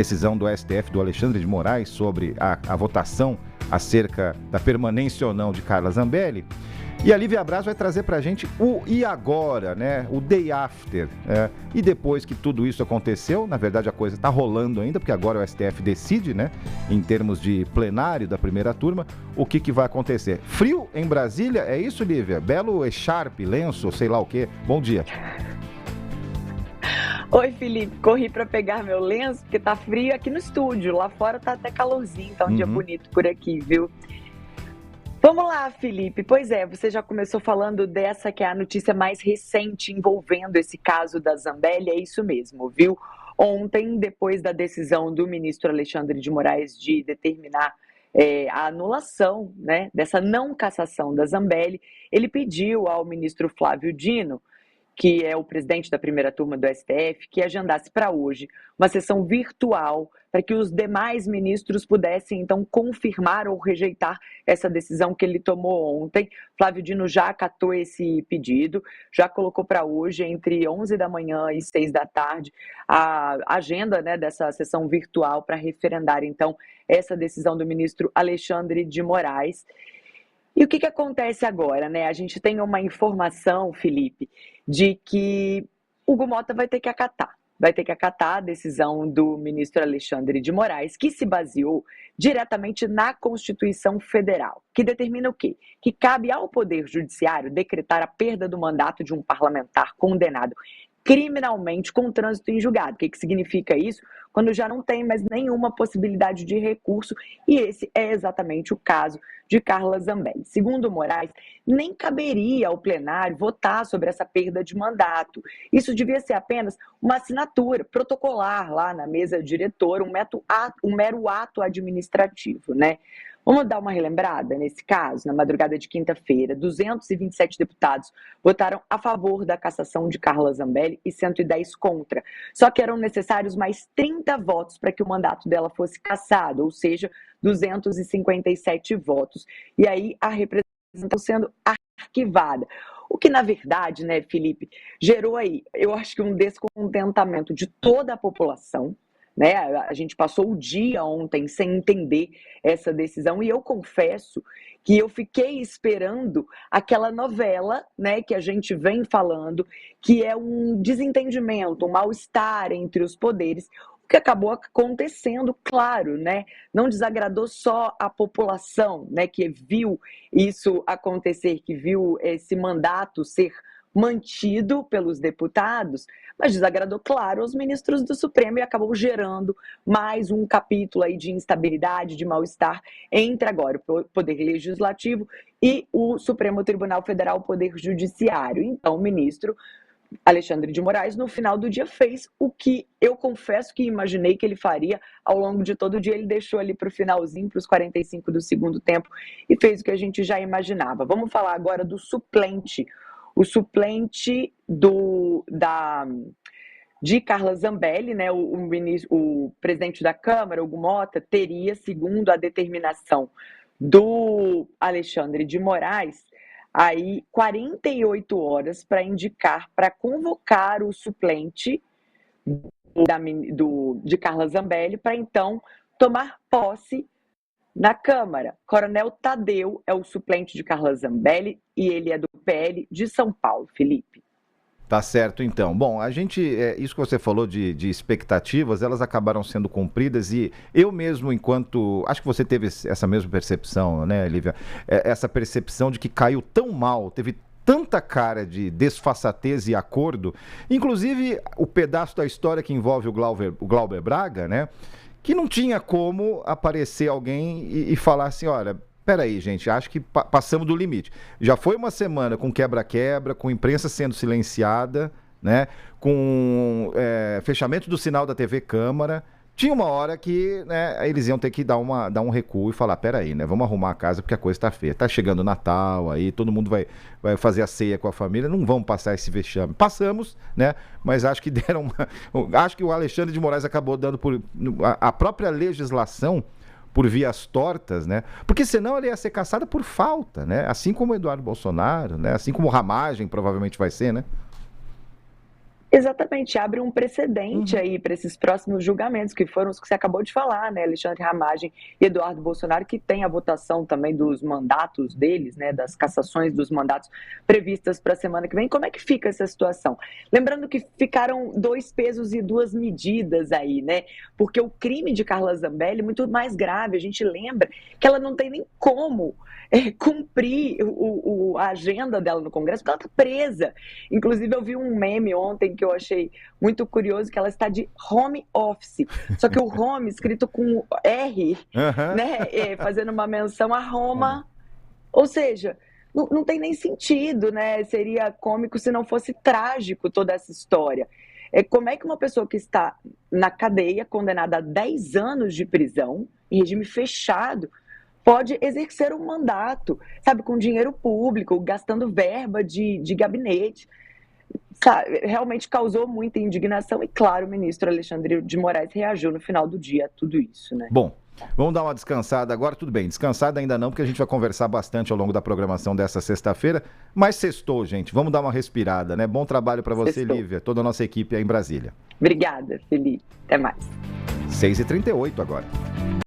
decisão do STF, do Alexandre de Moraes, sobre a votação acerca da permanência ou não de Carla Zambelli. E a Lívia Braz vai trazer para a gente o e agora, né? O day after. E depois que tudo isso aconteceu, na verdade a coisa está rolando ainda, porque agora o STF decide, né? Em termos de plenário da primeira turma, o que vai acontecer. Frio em Brasília, é isso, Lívia? Belo echarpe, lenço, sei lá o quê. Bom dia. Oi, Felipe. Corri para pegar meu lenço, porque tá frio aqui no estúdio. Lá fora tá até calorzinho, tá um dia bonito por aqui, viu? Vamos lá, Felipe. Pois é, você já começou falando dessa que é a notícia mais recente envolvendo esse caso da Zambelli, é isso mesmo, viu? Ontem, depois da decisão do ministro Alexandre de Moraes de determinar a anulação, né, dessa não cassação da Zambelli, ele pediu ao ministro Flávio Dino, que é o presidente da primeira turma do STF, que agendasse para hoje uma sessão virtual para que os demais ministros pudessem, então, confirmar ou rejeitar essa decisão que ele tomou ontem. Flávio Dino já acatou esse pedido, já colocou para hoje, entre 11 da manhã e 6 da tarde, a agenda, né, dessa sessão virtual para referendar, então, essa decisão do ministro Alexandre de Moraes. E o que acontece agora, né? A gente tem uma informação, Felipe, de que Hugo Mota vai ter que acatar a decisão do ministro Alexandre de Moraes, que se baseou diretamente na Constituição Federal, que determina o quê? Que cabe ao Poder Judiciário decretar a perda do mandato de um parlamentar condenado criminalmente com trânsito em julgado. O que significa isso? Quando já não tem mais nenhuma possibilidade de recurso, e esse é exatamente o caso de Carla Zambelli. Segundo Moraes, nem caberia ao plenário votar sobre essa perda de mandato. Isso devia ser apenas uma assinatura protocolar lá na mesa diretora, um mero ato administrativo, né? Vamos dar uma relembrada nesse caso? Na madrugada de quinta-feira, 227 deputados votaram a favor da cassação de Carla Zambelli e 110 contra. Só que eram necessários mais 30 votos para que o mandato dela fosse cassado, ou seja, 257 votos. E aí a representação sendo arquivada. O que, na verdade, né, Felipe, gerou aí, eu acho que um descontentamento de toda a população, né? A gente passou o dia ontem sem entender essa decisão e eu confesso que eu fiquei esperando aquela novela, né, que a gente vem falando, que é um desentendimento, um mal-estar entre os poderes, o que acabou acontecendo, claro, né? Não desagradou só a população, né, que viu isso acontecer, que viu esse mandato ser mantido pelos deputados, mas desagradou, claro, aos ministros do Supremo e acabou gerando mais um capítulo aí de instabilidade, de mal-estar entre agora o Poder Legislativo e o Supremo Tribunal Federal, o Poder Judiciário. Então, o ministro Alexandre de Moraes, no final do dia, fez o que eu confesso que imaginei que ele faria ao longo de todo o dia. Ele deixou ali para o finalzinho, para os 45 do segundo tempo, e fez o que a gente já imaginava. Vamos falar agora do suplente. O suplente de Carla Zambelli, né, o presidente da Câmara, Hugo Mota, teria, segundo a determinação do Alexandre de Moraes, aí 48 horas para indicar, para convocar o suplente de Carla Zambelli para então tomar posse na Câmara. Coronel Tadeu é o suplente de Carla Zambelli e ele é do PL de São Paulo, Felipe. Tá certo, então. Bom, isso que você falou de expectativas, elas acabaram sendo cumpridas e eu mesmo, acho que você teve essa mesma percepção, né, Lívia? Essa percepção de que caiu tão mal, teve tanta cara de desfaçatez e acordo, inclusive o pedaço da história que envolve o Glauber Braga, né? Que não tinha como aparecer alguém e falar assim, olha, peraí, gente, acho que passamos do limite. Já foi uma semana com quebra-quebra, com imprensa sendo silenciada, né? Com fechamento do sinal da TV Câmara. Tinha uma hora que, né, eles iam ter que dar um recuo e falar, peraí, né, vamos arrumar a casa porque a coisa tá feia. Tá chegando o Natal aí, todo mundo vai fazer a ceia com a família, não vamos passar esse vexame. Passamos, né, mas acho que acho que o Alexandre de Moraes acabou dando a própria legislação por vias tortas, né, porque senão ela ia ser caçada por falta, né, assim como o Eduardo Bolsonaro, né, assim como o Ramagem provavelmente vai ser, né. Exatamente, abre um precedente aí para esses próximos julgamentos, que foram os que você acabou de falar, né? Alexandre Ramagem e Eduardo Bolsonaro, que tem a votação também dos mandatos deles, né? Das cassações dos mandatos previstas para a semana que vem. Como é que fica essa situação? Lembrando que ficaram 2 pesos e 2 medidas aí, né? Porque o crime de Carla Zambelli é muito mais grave. A gente lembra que ela não tem nem como cumprir a agenda dela no Congresso, porque ela está presa. Inclusive, eu vi um meme ontem que eu achei muito curioso, que ela está de home office. Só que o home escrito com R, né? Fazendo uma menção a Roma. Ou seja, não tem nem sentido, né? Seria cômico se não fosse trágico toda essa história. Como é que uma pessoa que está na cadeia, condenada a 10 anos de prisão, em regime fechado, pode exercer um mandato, sabe, com dinheiro público, gastando verba de gabinete? Sabe, realmente causou muita indignação e, claro, o ministro Alexandre de Moraes reagiu no final do dia a tudo isso, né? Bom, vamos dar uma descansada agora, tudo bem, descansada ainda não, porque a gente vai conversar bastante ao longo da programação dessa sexta-feira, mas sextou, gente, vamos dar uma respirada, né? Bom trabalho para você, sextou. Lívia, toda a nossa equipe aí em Brasília. Obrigada, Felipe, até mais. 6h38 agora.